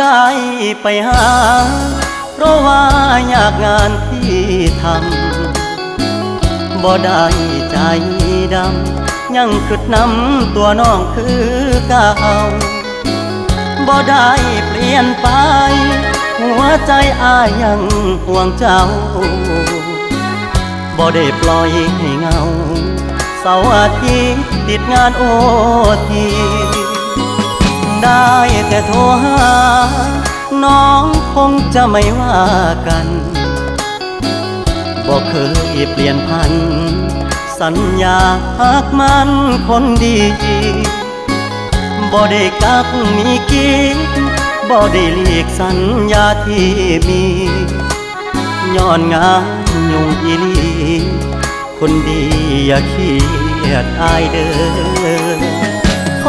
ได้ไปหาเพราะว่าอยากงานที่ทำบ่ได้ใจดำยังคิดนำตัวน้องคือเก่าบ่ได้เปลี่ยนไปหัวใจอ้ายยังห่วงเจ้าบ่ได้ปล่อยให้เงาเสาร์อาทิตย์ติดงานโอทีได้แต่โทรหาน้องคงจะไม่ว่ากันบ่เคยเปลี่ยนพันสัญญาหักมันคนดีบ่ได้กักมีกิ๊กบ่ได้หลีกสัญญาที่มีย้อนงานยุ่งอีหลีคนดีอย่าเครียดอายเด้อ